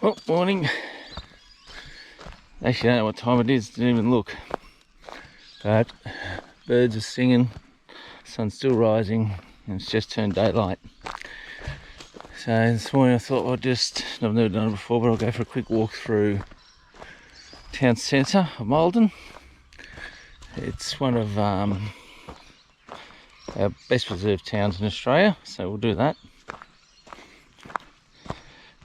Oh, morning. Actually, I don't know what time it is, didn't even look. But birds are singing, sun's still rising, and it's just turned daylight. So this morning I thought I've never done it before, but I'll go for a quick walk through town centre of Maldon. It's one of our best preserved towns in Australia, so we'll do that.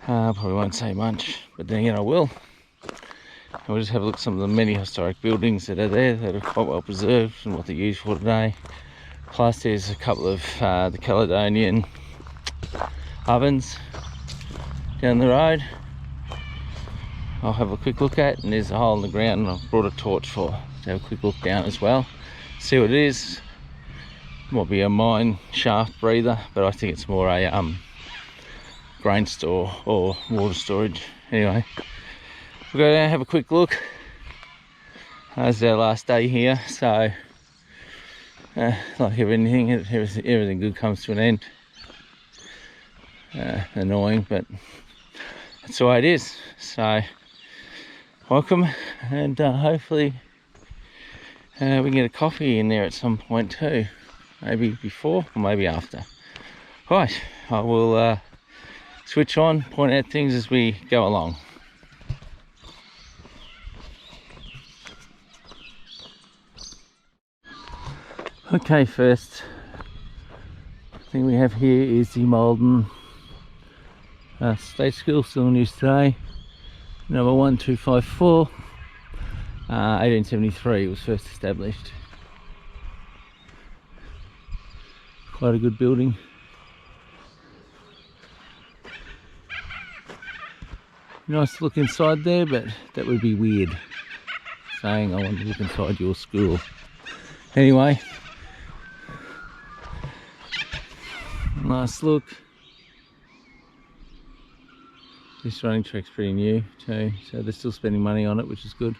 Probably won't say much, but then again I will. And we'll just have a look at some of the many historic buildings that are there that are quite well preserved and what they're used for today. Plus there's a couple of the Caledonian ovens down the road I'll have a quick look at, and there's a hole in the ground and I've brought a torch to have a quick look down as well, see what it is. Might be a mine shaft breather, but I think it's more a grain store or water storage. Anyway, we'll go down and have a quick look. This is our last day here, so like everything good comes to an end. Annoying, but that's the way it is. So welcome, and hopefully we can get a coffee in there at some point too, maybe before or maybe after. Right, I will switch on, point out things as we go along. Okay, first thing we have here is the Maldon State School, still in use today. Number 1254, 1873 it was first established. Quite a good building. Nice to look inside there, but that would be weird, saying I want to look inside your school. Anyway, nice look. This running track's pretty new too, so they're still spending money on it, which is good.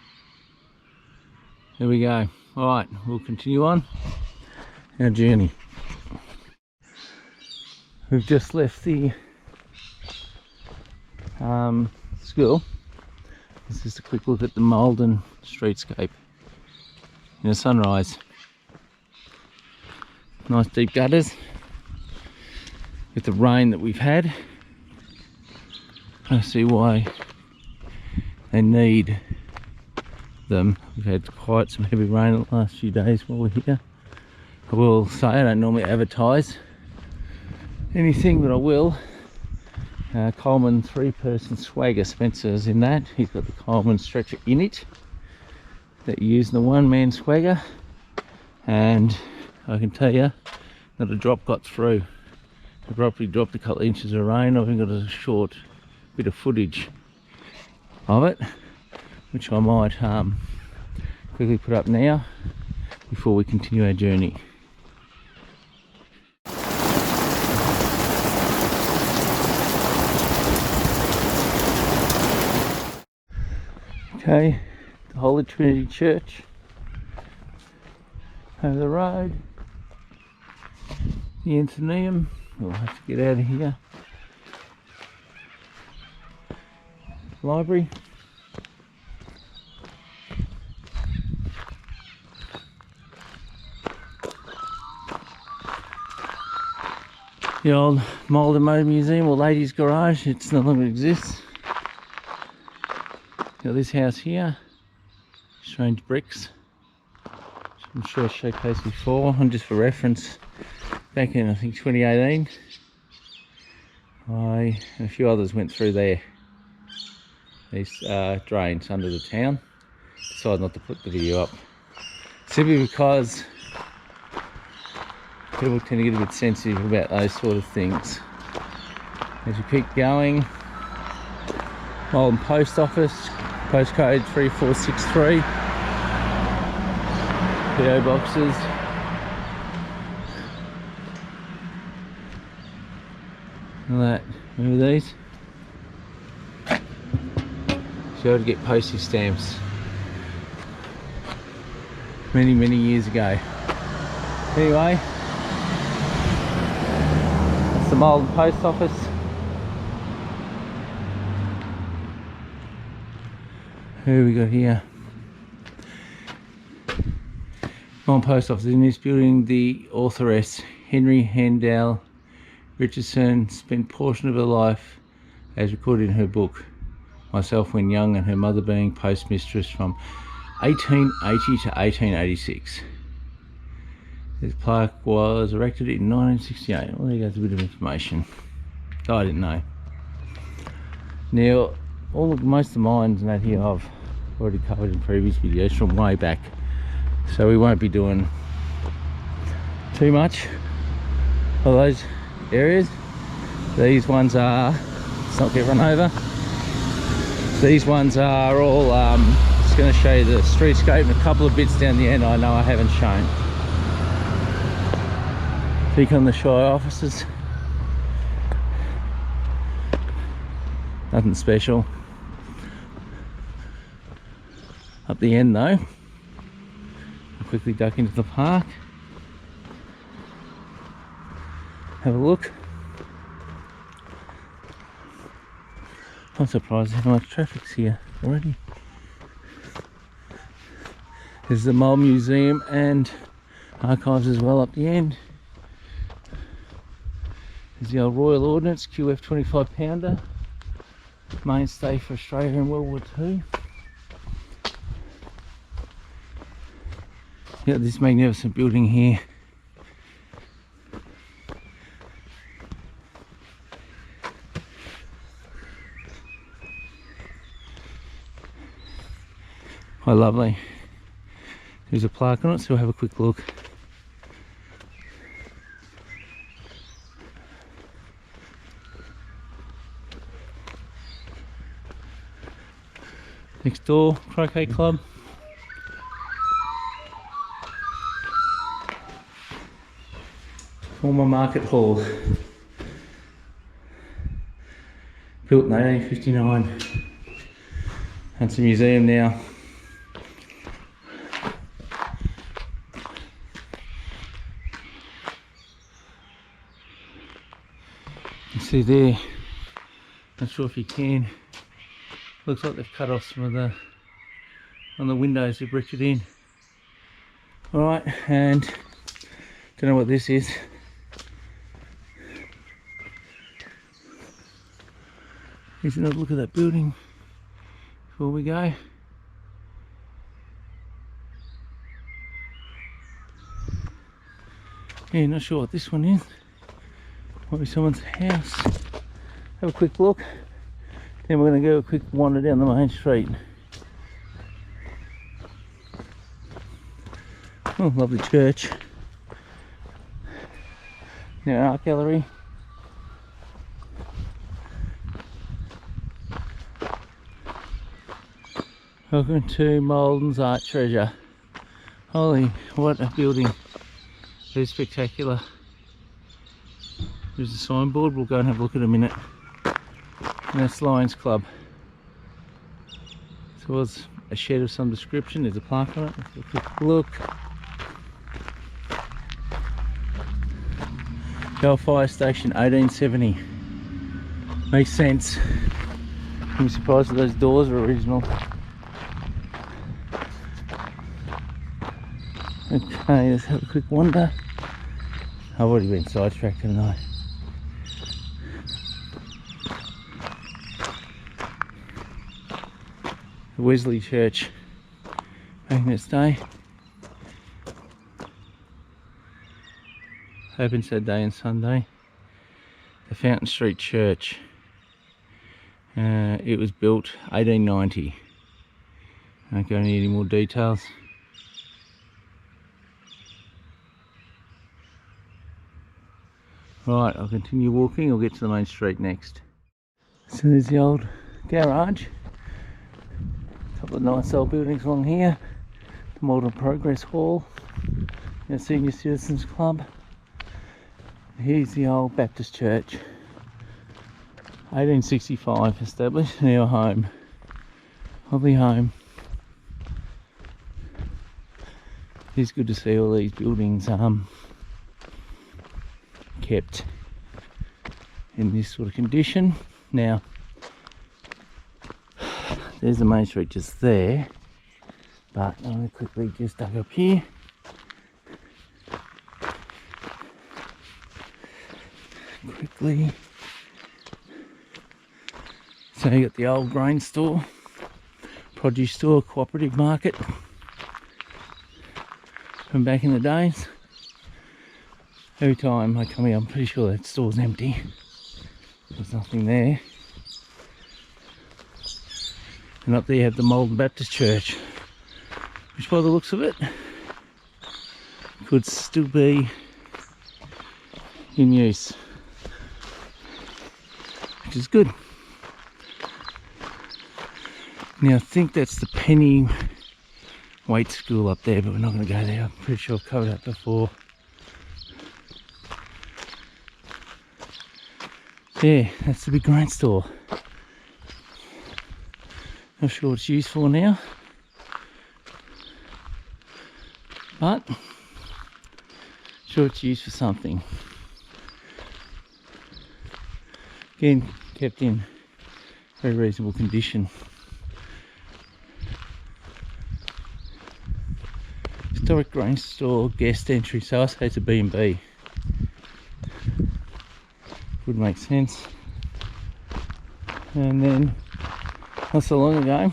There we go. Alright, we'll continue on our journey. We've just left the school. This is just a quick look at the Maldon streetscape in the sunrise. Nice deep gutters with the rain that we've had. I see why they need them. We've had quite some heavy rain the last few days while we're here. I will say I don't normally advertise anything, but I will. Coleman 3-person swagger, Spencer's in that. He's got the Coleman stretcher in it that you use in the one-man swagger, and I can tell you that a drop got through. It probably dropped a couple of inches of rain. I've got a short bit of footage of it, which I might quickly put up now before we continue our journey. Okay, the Holy Trinity Church over the road, the Antoneum. We'll have to get out of here. Library. The old Maldon Motor Museum or Ladies Garage, it no longer exists. Got this house here, strange bricks, which I'm sure I showcased before, and just for reference, back in I think 2018, I and a few others went through there, these drains under the town. Decided not to put the video up, simply because people tend to get a bit sensitive about those sort of things. As you keep going, Maldon Post Office, postcode 3463, PO boxes. Look at that, remember these? So you had to get postage stamps many years ago. Anyway, that's the Maldon Post Office. Who we got here? On post office. In this building, the authoress Henry Handel Richardson spent portion of her life as recorded in her book, Myself When Young and Her Mother Being Postmistress from 1880 to 1886. This plaque was erected in 1968. Well, there goes a bit of information I didn't know. Now, most of the mines and that here I've already covered in previous videos from way back, so we won't be doing too much of those areas. These ones are, let's not get run over. These ones are all just going to show you the streetscape and a couple of bits down the end I know I haven't shown. Peek on the Shire offices. Nothing special. Up the end though, I'll quickly duck into the park. Have a look. I'm surprised how much traffic's here already. There's the Mole Museum and Archives as well up the end. There's the old Royal Ordnance QF 25 pounder. Mainstay for Australia in World War II. Yeah, this magnificent building here. Quite lovely. There's a plaque on it, so we'll have a quick look. Next door, croquet club. Former market hall. Built in 1859. And it's a museum now. You see there, not sure if you can, looks like they've cut off some of the, on the windows, they've bricked it in. Alright, and don't know what this is. Here's another look at that building before we go. Yeah, not sure what this one is. Might be someone's house. Have a quick look. Then we're going to go a quick wander down the main street. Oh, lovely church. Now art gallery. Welcome to Maldon's Art Treasure. Holy, what a building. It is spectacular. There's a signboard, we'll go and have a look in a minute. And that's Lions Club. So it was a shed of some description, there's a plaque on it. Let's have a quick look. Bell Fire Station, 1870. Makes sense. I'm surprised that those doors are original. Okay, let's have a quick wander. I've already been sidetracked, haven't I? The Wesley Church back in its day. Open Saturday and Sunday. The Fountain Street Church. It was built 1890. I don't go into any more details. Right, I'll continue walking, I'll get to the main street next. So there's the old garage. A couple of nice old buildings along here. The Maldon Progress Hall. The Senior Citizens Club. Here's the old Baptist Church. 1865 established, now home. Lovely home. It's good to see all these buildings kept in this sort of condition. Now, There's the main street just there, but I'm going to quickly just duck up here. Quickly. So you got the old grain store, produce store, cooperative market from back in the days. Every time I come here, I'm pretty sure that store's empty. There's nothing there. And up there you have the Maldon Baptist Church, which by the looks of it could still be in use, which is good. Now I think that's the Penny Weight School up there, but we're not going to go there. I'm pretty sure I've covered that before. Yeah, that's the big grain store. Not sure what it's used for now, but sure it's used for something. Again, kept in very reasonable condition. Historic grain store, guest entry, so I say it's a B&B. Would make sense. And then not so long ago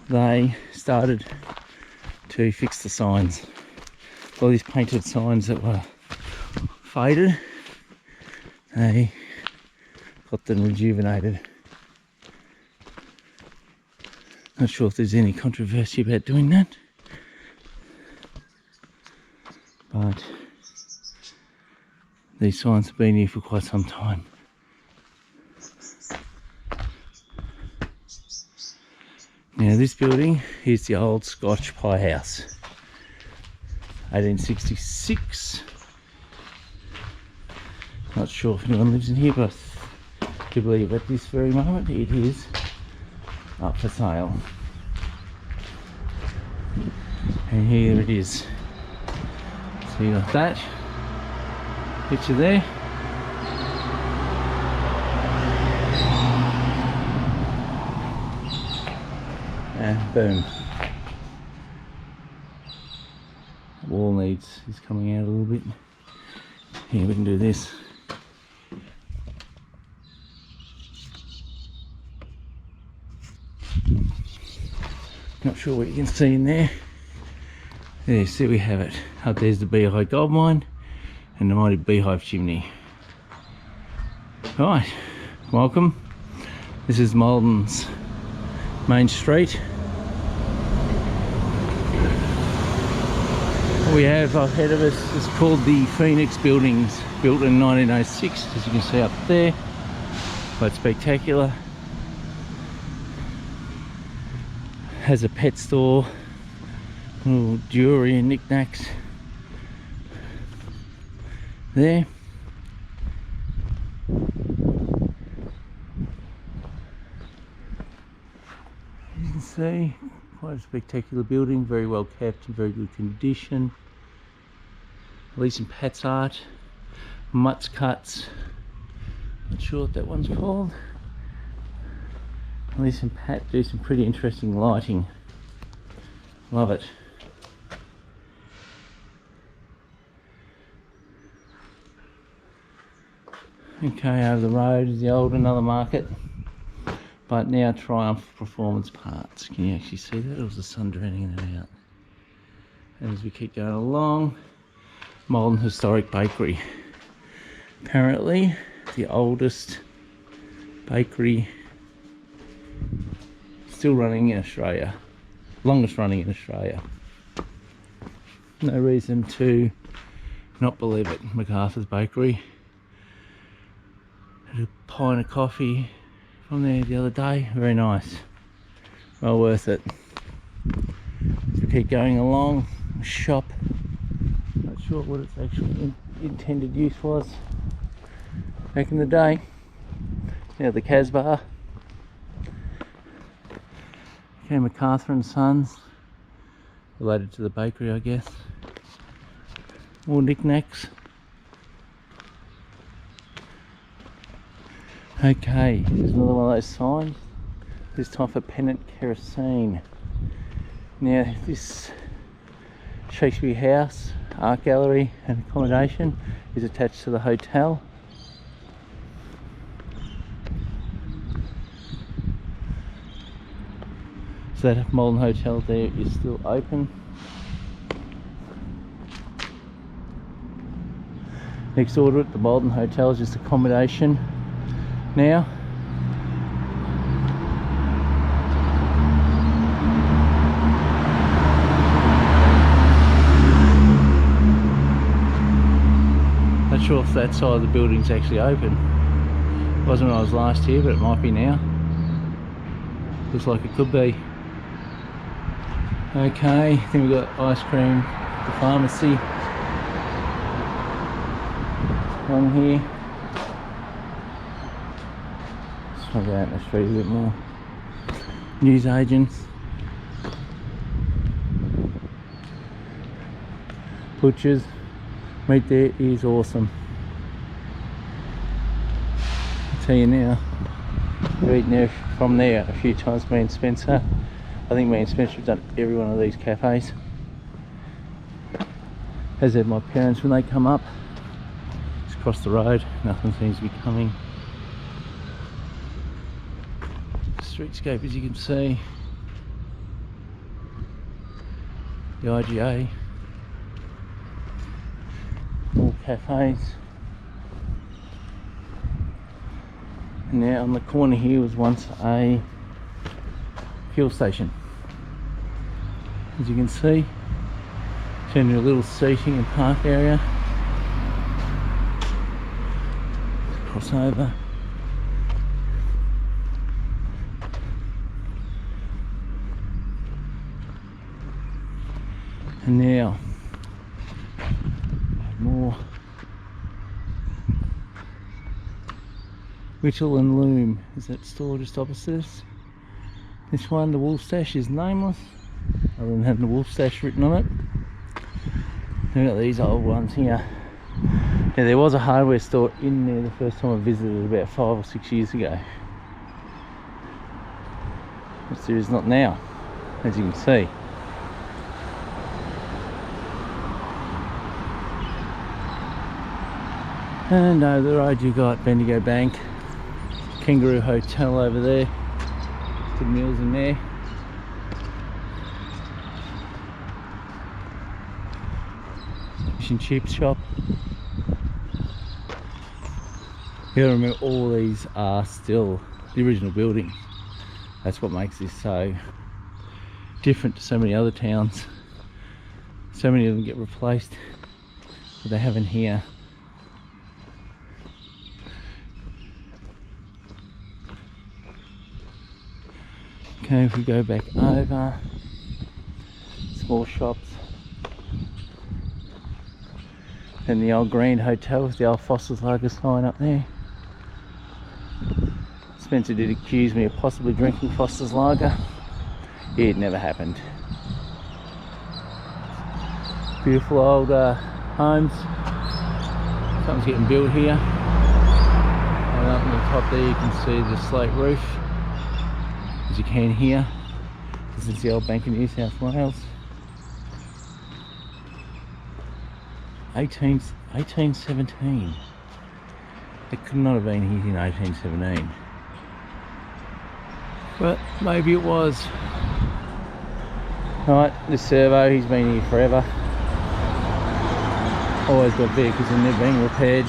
they started to fix the signs. All these painted signs that were faded, they got them rejuvenated. Not sure if there's any controversy about doing that, but these signs have been here for quite some time. Now this building is the old Scotch Pie House, 1866. Not sure if anyone lives in here, but I do believe at this very moment it is up for sale. And here it is. So you got that picture there. And boom. The wall is coming out a little bit. Here, we can do this. Not sure what you can see in there. There, see, we have it. Up there's the Beehive Gold Mine and the mighty Beehive Chimney. Right, welcome. This is Maldon's main street. What we have ahead of us is called the Phoenix Buildings, built in 1906, as you can see up there. Quite spectacular. Has a pet store, little jewelry and knickknacks there. You can see quite a spectacular building, very well kept, in very good condition. Elise and Pat's art, Mutt's Cuts, not sure what that one's called. Elise and Pat do some pretty interesting lighting. Love it. Okay, over the road is the old Another Market, but now Triumph Performance Parts. Can you actually see that, or is the sun drowning it out? And as we keep going along, Maldon Historic Bakery. Apparently the oldest bakery still running in Australia, longest running in Australia. No reason to not believe it. MacArthur's Bakery. Had a pint of coffee from there the other day, very nice, well worth it. As we keep going along, shop, not sure what its actual intended use was back in the day. Now the Casbah. Okay, MacArthur and Sons, related to the bakery, I guess. More knickknacks. Okay, here's another one of those signs. this time for Pennant Kerosene. Now this Shakespeare House, art gallery and accommodation is attached to the hotel. So that Maldon Hotel there is still open. Next door to it, the Maldon Hotel is just accommodation now. Not sure if that side of the building's actually open. It wasn't when I was last here, but it might be now. Looks like it could be. Okay, then we've got ice cream, the pharmacy. One here. Let's try to go out in the street a bit more. Newsagents. Butchers. Meat there is awesome. I'll tell you now, we've eaten there from there a few times, me and Spencer. I think me and Spencer have done every one of these cafes. As have my parents when they come up. Just across the road, nothing seems to be coming. Streetscape, as you can see. The IGA. More cafes. And now on the corner here was once a fuel station. As you can see, turn into a little seating and park area. Cross over. And now more Whittle and Loom is that store just opposite us. This one, the Wolf Stash, is nameless other than having the Wolf Stash written on it. We've got these old ones here. Now there was a hardware store in there the first time I visited about 5 or 6 years ago, which there is not now, as you can see. And over the road you got Bendigo Bank, Kangaroo Hotel over there, good meals in there. Fish and chip shop. You gotta remember all these are still the original building. That's what makes this so different to so many other towns. So many of them get replaced, but they haven't here. Okay, if we go back over, small shops, and the old Grand Hotel with the old Foster's Lager sign up there. Spencer did accuse me of possibly drinking Foster's Lager. It never happened. Beautiful old homes. Something's getting built here. And up on the top there you can see the slate roof. As you can here, this is the old Bank of New South Wales. 1817. It could not have been here in 1817. But maybe it was. Right, this servo, he's been here forever. Always got vehicles in there being repaired.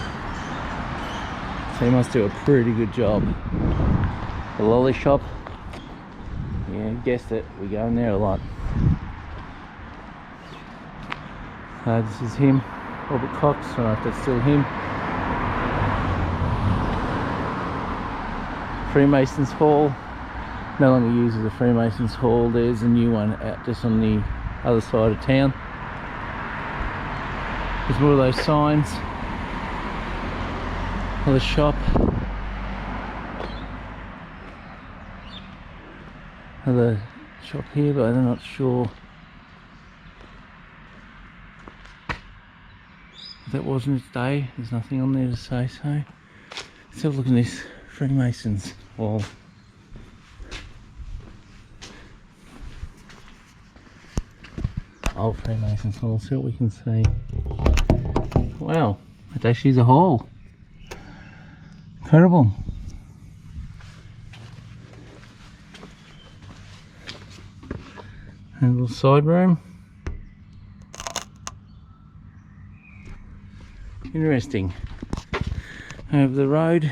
So he must do a pretty good job. The lolly shop. Yeah, guessed it, we go in there a lot. This is him, Robert Cox, I don't know if that's still him. Freemasons Hall, no longer used as a Freemasons Hall. There's a new one out just on the other side of town. There's more of those signs. Another shop. Another shop here, but I'm not sure if that wasn't its day. There's nothing on there to say so. Let's have a look at this Freemasons wall. old Freemasons Hall, see what we can see. Wow, that actually is a hall. Incredible. And a little side room. Interesting. Over the road,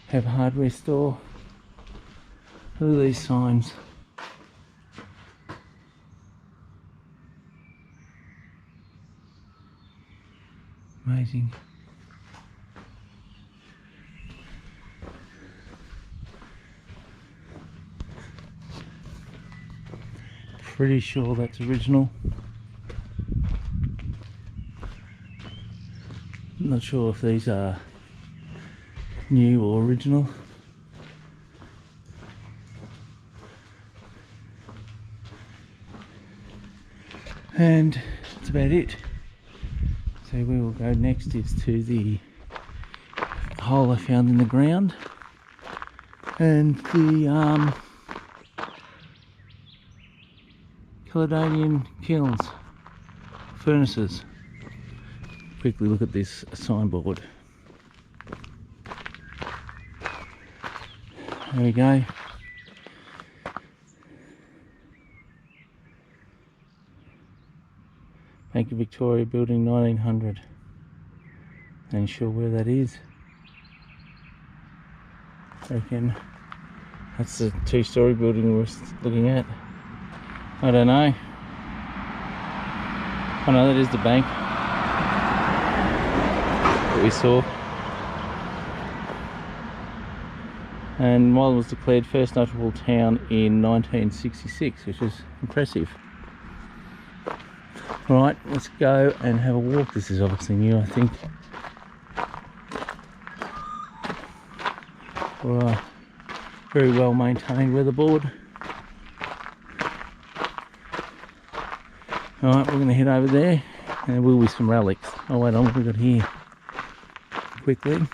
have a hardware store. Look at these signs. Amazing. Pretty sure that's original. Not sure if these are new or original. And that's about it. So where we'll go next is to the hole I found in the ground and the Caledonian kilns, furnaces. Quickly look at this signboard. There we go. Bank of Victoria building 1900. Ain't sure where that is. I reckon that's the two-story building we're looking at. I don't know. Oh no, that is the bank that we saw. And Maldon was declared first notable town in 1966, which is impressive. Right, let's go and have a walk. This is obviously new, I think. For a very well maintained weatherboard. Alright, we're going to head over there and there will be some relics. Oh wait on, what have we got here? Quickly.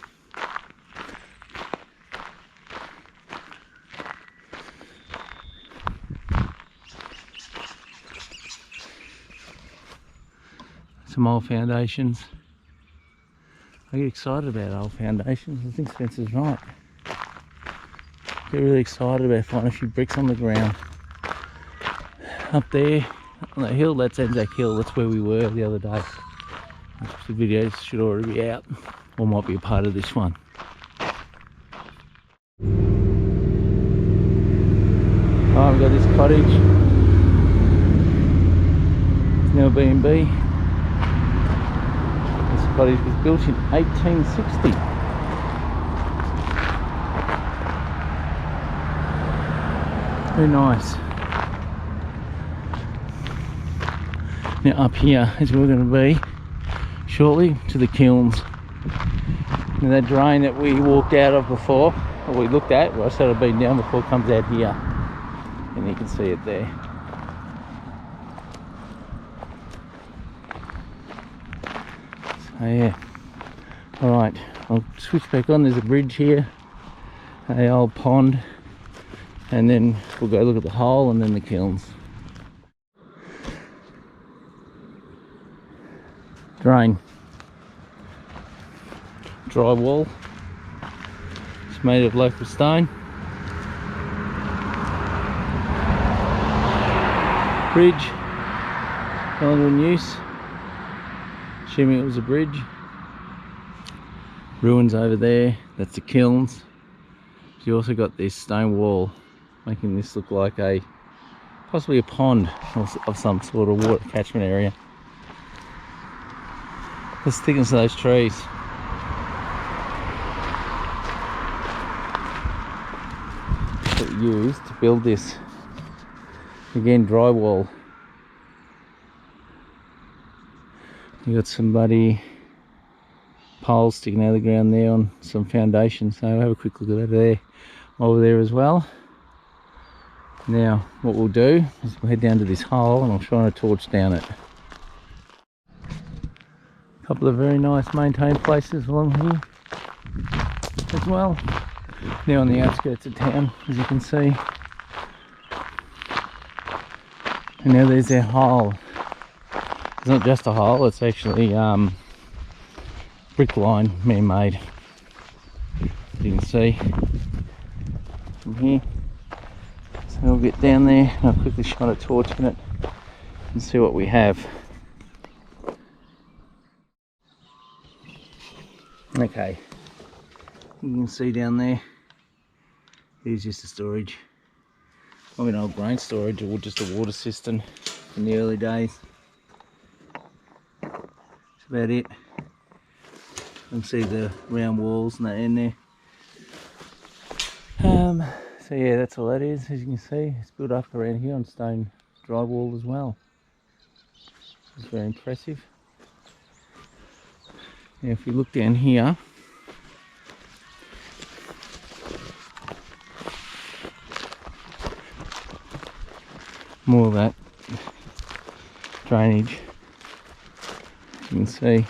Some old foundations. I get excited about old foundations. I think Spencer's right. Get really excited about finding a few bricks on the ground. Up there on that hill, that's Anzac Hill, that's where we were the other day. The video should already be out, or might be a part of this one. Oh, we've got this cottage. It's now B&B. This cottage was built in 1860. Very nice. Now up here is where we're going to be shortly, to the kilns. Now that drain that we walked out of before, or we looked at, well, I started being down before, comes out here. And you can see it there. So yeah. Alright, I'll switch back on. There's a bridge here, an old pond, and then we'll go look at the hole and then the kilns. Drain. Dry wall. It's made of local stone. Bridge. No longer in use. Assuming it was a bridge. Ruins over there. That's the kilns. You also got this stone wall, making this look like a possibly a pond of some sort of water catchment area. The thickness of those trees. That we used to build this. Again, drywall. You got some bloody poles sticking out of the ground there on some foundations. So we'll have a quick look at that there, over there as well. Now, what we'll do is we'll head down to this hole and I'll shine a torch down it. A couple of very nice maintained places along here as well. Now on the outskirts of town, as you can see. And now there's our hole. It's not just a hole, it's actually brick line, man-made. You can see from here. So we'll get down there and I'll quickly shine a torch in it and see what we have. Okay, you can see down there, here's just the storage. I mean, old grain storage or just a water cistern in the early days. That's about it. You can see the round walls and that in there. So yeah, that's all that is. As you can see, it's built up around here on stone drywall as well. It's very impressive. Now if we look down here, more of that drainage, you can see.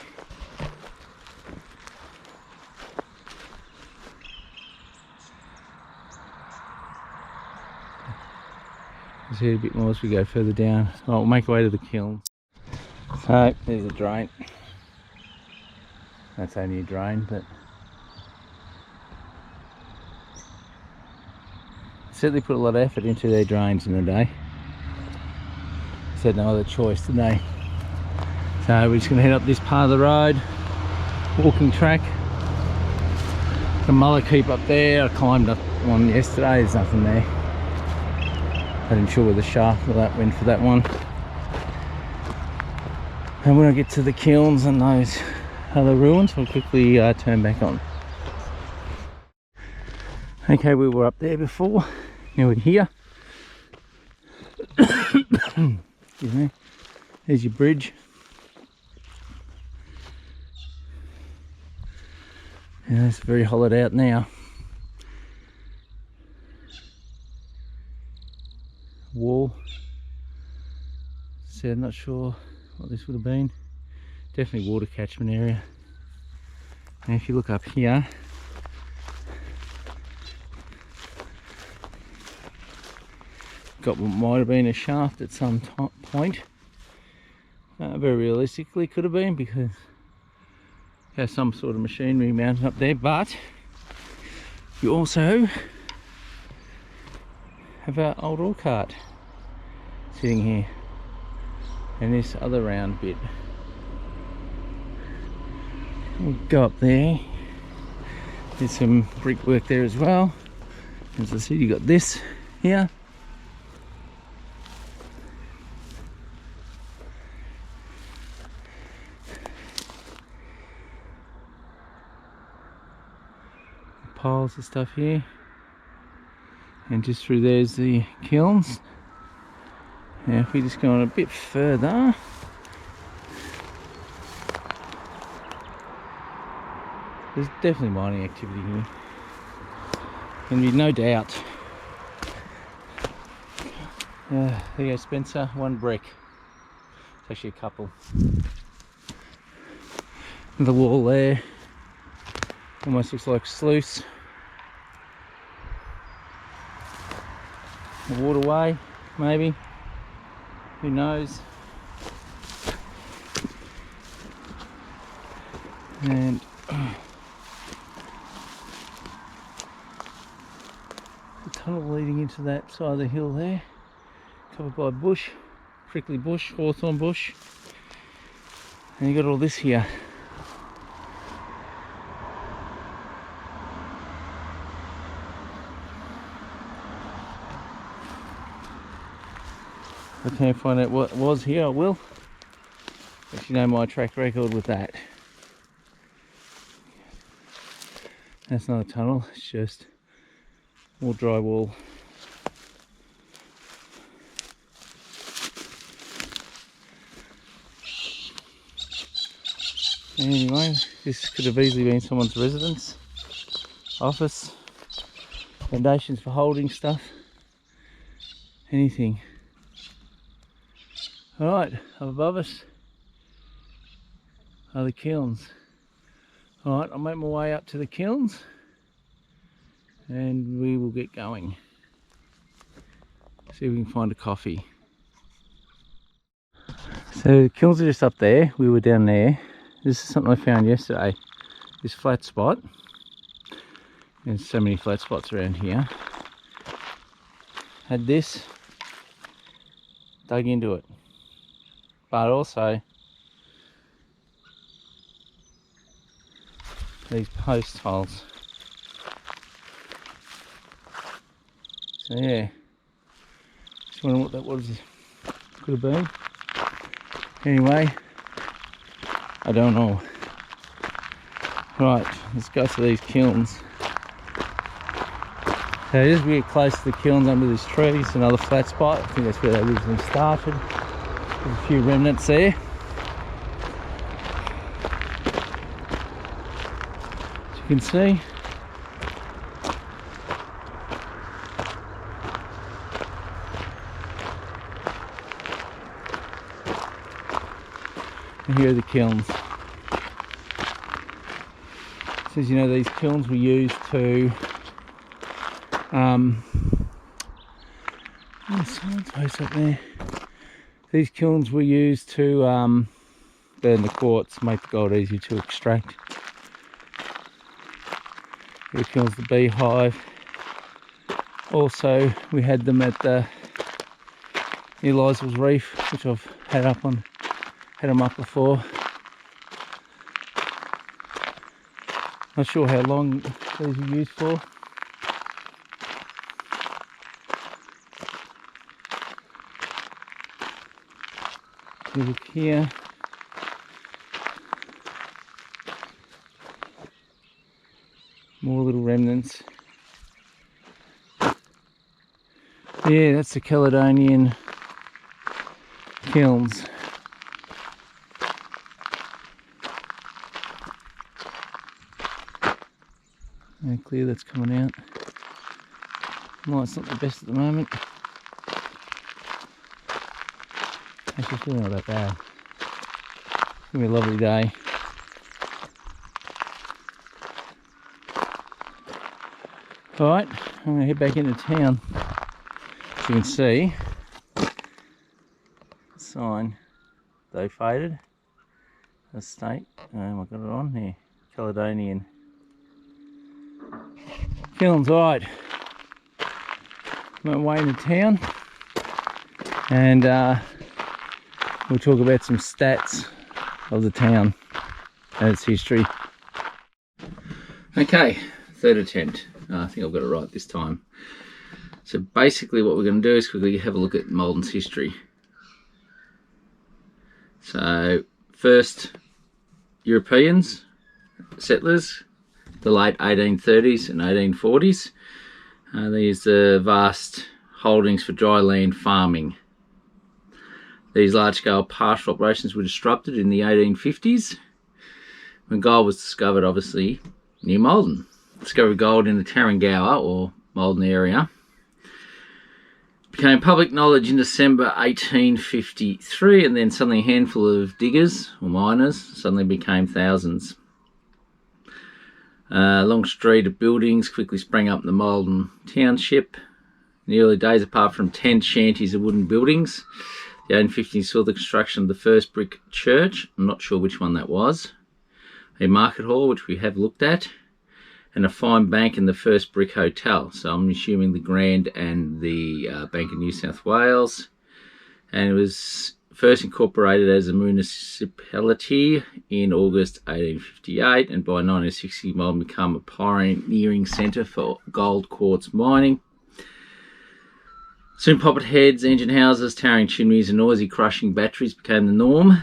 You'll see a bit more as we go further down. Oh, we'll make our way to the kiln. So there's a drain. That's only a drain, but certainly put a lot of effort into their drains in the day. Had no other choice, didn't they? So we're just going to head up this part of the road, walking track. The mullock heap up there, I climbed up one yesterday, there's nothing there. I didn't sure where the shaft or that went for that one. And when I get to the kilns and those other ruins, we'll quickly turn back on. Okay, we were up there before, now we're here. Excuse me. There's your bridge. Yeah, it's very hollowed out now. Wall. So I'm not sure what this would have been. Definitely water catchment area. And if you look up here, got what might have been a shaft at some point. Very realistically could have been, because it has some sort of machinery mounted up there, but you also have our old ore cart sitting here and this other round bit. We'll go up there. There's some brickwork there as well. As I said, you got this here. Piles of stuff here, and just through there's the kilns. Now if we just go on a bit further, there's definitely mining activity here, can be no doubt. There you go, Spencer, one brick. It's actually a couple. The wall there almost looks like sluice. A waterway, maybe. Who knows? And the tunnel leading into that side of the hill there, covered by bush, prickly bush, hawthorn bush. And you got all this here. If I can't find out what was here, I will. But you know my track record with that. That's not a tunnel, it's just more drywall. Anyway, this could have easily been someone's residence, office, foundations for holding stuff, anything. Alright, up above us are the kilns. Alright, I'll make my way up to the kilns and we will get going. See if we can find a coffee. So the kilns are just up there. We were down there. This is something I found yesterday. This flat spot. There's so many flat spots around here. Had this dug into it, but also these post holes. So yeah, just wondering what that was, could have been. Anyway, I don't know. Right, let's go to these kilns. So it is really close to the kilns under this tree. It's another flat spot. I think that's where they originally started. There's a few remnants there. As you can see. And here are the kilns. It says, you know, these kilns were used to someone's post up there. These kilns were used to burn the quartz, make the gold easier to extract. Here kilns the beehive. Also, we had them at the Eliza's Reef, which I've had them up before. Not sure how long these are used for. Look here. More little remnants. Yeah, that's the Caledonian kilns. And clear that's coming out. Light's not the best at the moment. Actually, it's really not that bad. It's gonna be a lovely day. Alright, I'm gonna head back into town. As you can see, the sign, though faded, estate. I got it on here. Caledonian kilns. Alright, I'm on my way into town, and we'll talk about some stats of the town and its history. Okay, third attempt. I think I've got it right this time. So basically what we're going to do is quickly have a look at Maldon's history. So first Europeans, settlers, the late 1830s and 1840s. These are vast holdings for dry land farming. These large-scale pastoral operations were disrupted in the 1850s when gold was discovered, obviously, near Maldon. Discovered gold in the Tarrangower or Maldon area. Became public knowledge in December 1853, and then suddenly a handful of diggers or miners suddenly became thousands. A long street of buildings quickly sprang up in the Maldon Township. In the early days, apart from tent shanties and wooden buildings, the 1850s saw the construction of the first brick church. I'm not sure which one that was. A market hall, which we have looked at, and a fine bank and the first brick hotel. So I'm assuming the Grand and the Bank of New South Wales. And it was first incorporated as a municipality in August 1858, and by 1960 Maldon became a pioneering centre for gold quartz mining. Soon poppet heads, engine houses, towering chimneys and noisy crushing batteries became the norm.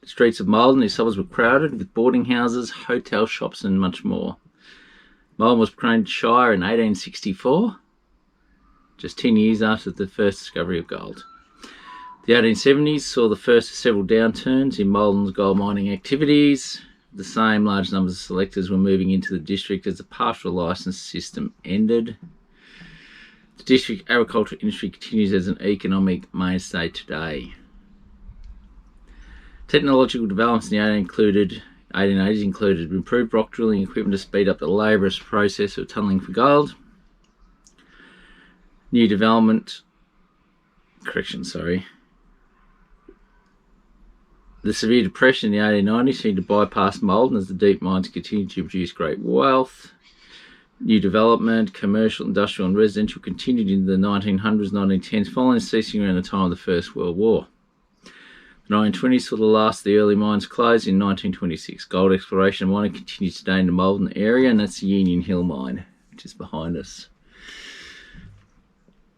The streets of Maldon, its suburbs were crowded with boarding houses, hotel shops and much more. Maldon was proclaimed Shire in 1864, just 10 years after the first discovery of gold. The 1870s saw the first of several downturns in Maldon's gold mining activities. The same large numbers of selectors were moving into the district as the pastoral licence system ended. The district agricultural industry continues as an economic mainstay today. Technological developments in the 1880s included improved rock drilling equipment to speed up the laborious process of tunnelling for gold. The severe depression in the 1890s seemed to bypass Maldon as the deep mines continued to produce great wealth. New development, commercial, industrial and residential continued into the 1900s, 1910s, following ceasing around the time of the First World War. The 1920s saw the last of the early mines close in 1926. Gold exploration and mining continues today in the Maldon area, and that's the Union Hill mine, which is behind us.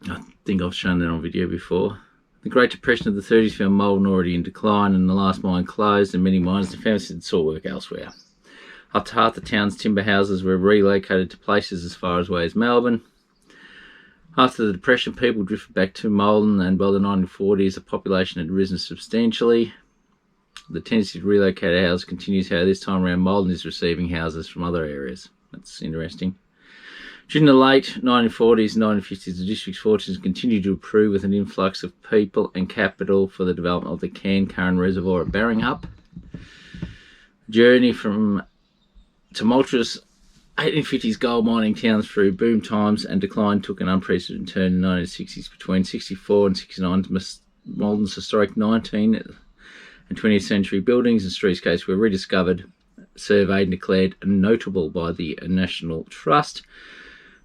I think I've shown that on video before. The Great Depression of the 30s found Maldon already in decline, and the last mine closed, and many miners and families had sought work elsewhere. Up to half the town's timber houses were relocated to places as far away as Melbourne. After the Depression, people drifted back to Maldon, and by the 1940s, the population had risen substantially. The tendency to relocate houses continues, however, this time around Maldon is receiving houses from other areas. That's interesting. During the late 1940s and 1950s, the district's fortunes continued to improve with an influx of people and capital for the development of the Curran Reservoir at Barringup. Journey from tumultuous 1850s gold mining towns through boom times and decline took an unprecedented turn in the 1960s. Between 64 and 69, Maldon's historic 19th and 20th century buildings and streetscapes were rediscovered, surveyed and declared notable by the National Trust.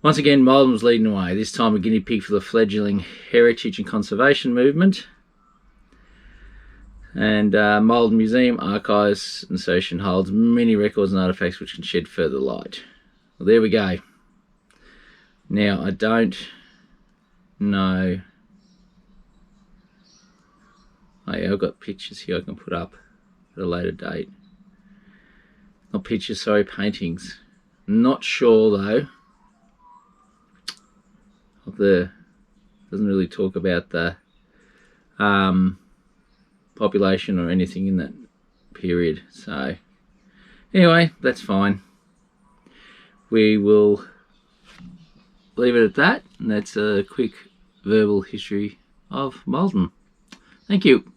Once again, Maldon was leading the way, this time a guinea pig for the fledgling heritage and conservation movement. And Maldon Museum, Archives and Association holds many records and artefacts which can shed further light. Well, there we go. Now, I don't know. Oh yeah, I've got pictures here I can put up at a later date. Not pictures, sorry, paintings. Not sure though. Doesn't really talk about the population or anything in that period. So anyway, that's fine. We will leave it at that, and that's a quick verbal history of Maldon. Thank you.